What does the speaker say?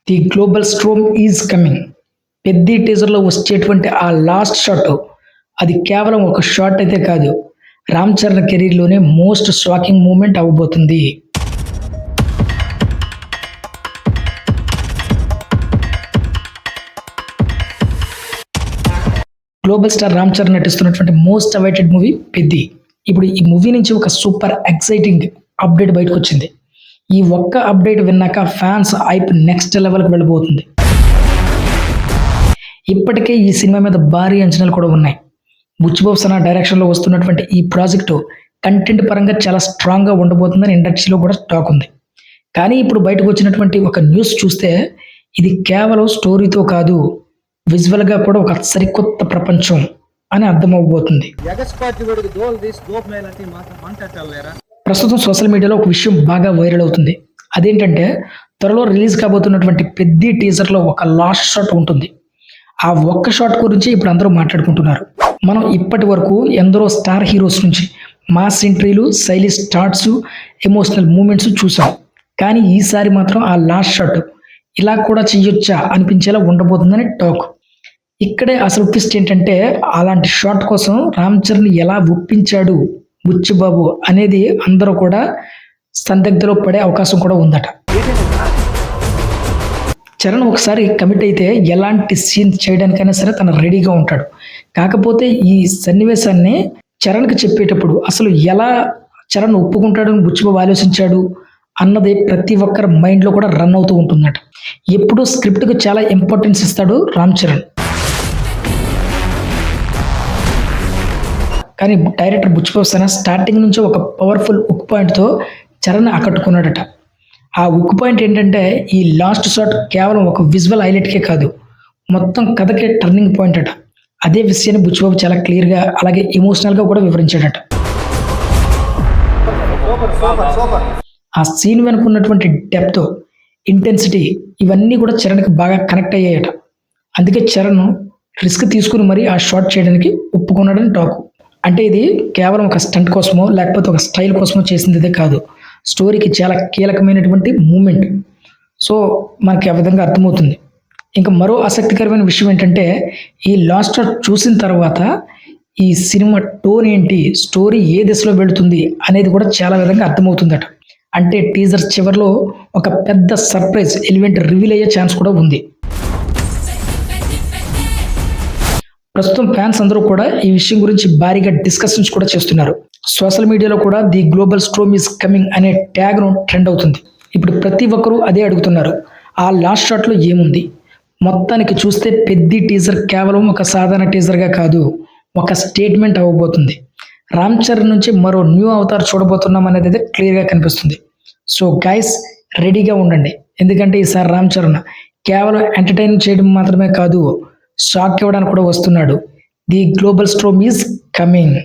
The global storm is coming. పెద్ద టీజర్లో వచ్చేటువంటి ఆ లాస్ట్ షాట్ అది కేవలం ఒక షాట్ అయితే కాదు, రామ్ చరణ్ కెరీర్లోనే మోస్ట్ షాకింగ్ మూమెంట్ అవ్వబోతుంది. గ్లోబల్ స్టార్ రామ్ చరణ్ నటిస్తున్నటువంటి మోస్ట్ అవైటెడ్ మూవీ పెద్ది. ఇప్పుడు ఈ మూవీ నుంచి ఒక సూపర్ ఎక్సైటింగ్ అప్డేట్ బయటకు వచ్చింది. ఈ ఒక్క అప్డేట్ విన్నాక ఫ్యాన్స్ హైప్ నెక్స్ట్ లెవెల్కి వెళ్ళబోతుంది. ఇప్పటికే ఈ సినిమా మీద భారీ అంచనాలు కూడా ఉన్నాయి. బుచ్చిబాబు సనా డైరెక్షన్లో వస్తున్నటువంటి ఈ ప్రాజెక్టు కంటెంట్ పరంగా చాలా స్ట్రాంగ్గా ఉండబోతుందని ఇండస్ట్రీలో కూడా టాక్ ఉంది. కానీ ఇప్పుడు బయటకు వచ్చినటువంటి ఒక న్యూస్ చూస్తే ఇది కేవలం స్టోరీతో కాదు, విజువల్గా కూడా ఒక సరికొత్త ప్రపంచం అని అర్థమవబోతుంది. ప్రస్తుతం సోషల్ మీడియాలో ఒక విషయం బాగా వైరల్ అవుతుంది. అదేంటంటే త్వరలో రిలీజ్ కాబోతున్నటువంటి పెద్ద టీజర్లో ఒక లాస్ట్ షాట్ ఉంటుంది. ఆ ఒక్క షాట్ గురించి ఇప్పుడు అందరూ మాట్లాడుకుంటున్నారు. మనం ఇప్పటి వరకు ఎందరో స్టార్ హీరోస్ నుంచి మాస్ ఎంట్రీలు, స్టైలిష్ స్టార్ట్స్, ఎమోషనల్ మూమెంట్స్ చూసాం. కానీ ఈసారి మాత్రం ఆ లాస్ట్ షాట్ ఇలా కూడా చెయ్యొచ్చా అనిపించేలా ఉండబోతుందని టాక్. ఇక్కడే అసలు ట్విస్ట్ ఏంటంటే అలాంటి షాట్ కోసం రామ్ చరణ్ ఎలా ఒప్పించాడు బుచ్చిబాబు అనేది అందరూ కూడా సందిగ్ధలో పడే అవకాశం కూడా ఉందట. చరణ్ ఒకసారి కమిట్ అయితే ఎలాంటి సీన్ చేయడానికైనా సరే తను రెడీగా ఉంటాడు. కాకపోతే ఈ సన్నివేశాన్ని చరణ్కి చెప్పేటప్పుడు అసలు ఎలా చరణ్ ఒప్పుకుంటాడని బుచ్చిబాబు ఆలోచించాడు అన్నది ప్రతి ఒక్కరి మైండ్లో కూడా రన్ అవుతూ ఉంటుందట. ఎప్పుడూ స్క్రిప్ట్కి చాలా ఇంపార్టెన్స్ ఇస్తాడు రామ్ చరణ్. కానీ డైరెక్టర్ బుచ్చిబాబు సనా స్టార్టింగ్ నుంచి ఒక పవర్ఫుల్ ఉక్ పాయింట్తో చరణ్ ఆకట్టుకున్నాడట. ఆ ఉక్ పాయింట్ ఏంటంటే ఈ లాస్ట్ షాట్ కేవలం ఒక విజువల్ హైలైట్కే కాదు, మొత్తం కథకే టర్నింగ్ పాయింట్ అట. అదే విషయాన్ని బుచ్చిబాబు చాలా క్లియర్గా అలాగే ఎమోషనల్గా కూడా వివరించాడట. ఆ సీన్ వెనుకున్నటువంటి డెప్త్, ఇంటెన్సిటీ ఇవన్నీ కూడా చరణ్కి బాగా కనెక్ట్ అయ్యాయట. అందుకే చరణ్ రిస్క్ తీసుకుని మరీ ఆ షాట్ చేయడానికి ఒప్పుకున్నాడని టాక్. అంటే ఇది కేవలం ఒక స్టంట్ కోసమో లేకపోతే ఒక స్టైల్ కోసమో చేసిందే కాదు, స్టోరీకి చాలా కీలకమైనటువంటి మూమెంట్. సో మనకి ఆ విధంగా అర్థమవుతుంది. ఇంకా మరో ఆసక్తికరమైన విషయం ఏంటంటే ఈ లాస్ట్ షాట్ చూసిన తర్వాత ఈ సినిమా టోన్ ఏంటి, స్టోరీ ఏ దిశలో వెళుతుంది అనేది కూడా చాలా విధంగా అర్థమవుతుందట. అంటే టీజర్ చివరిలో ఒక పెద్ద సర్ప్రైజ్ ఎలిమెంట్ రివీల్ అయ్యే ఛాన్స్ కూడా ఉంది. ప్రస్తుతం ఫ్యాన్స్ అందరూ కూడా ఈ విషయం గురించి భారీగా డిస్కషన్స్ కూడా చేస్తున్నారు. సోషల్ మీడియాలో కూడా the global storm is coming అనే ట్యాగ్ను ట్రెండ్ అవుతుంది. ఇప్పుడు ప్రతి ఒక్కరూ అదే అడుగుతున్నారు, ఆ లాస్ట్ షాట్లో ఏముంది? మొత్తానికి చూస్తే పెద్ద టీజర్ కేవలం ఒక సాధారణ టీజర్గా కాదు, ఒక స్టేట్మెంట్ అవ్వబోతుంది. రామ్ చరణ్ నుంచి మరో న్యూ అవతార్ చూడబోతున్నాం అనేది అయితే క్లియర్గా కనిపిస్తుంది. సో గైస్ రెడీగా ఉండండి, ఎందుకంటే ఈసారి రామ్ చరణ్ కేవలం ఎంటర్టైన్ చేయడం మాత్రమే కాదు, షాక్ ఇవ్వడానికి కూడా వస్తున్నాడు. The global storm is coming.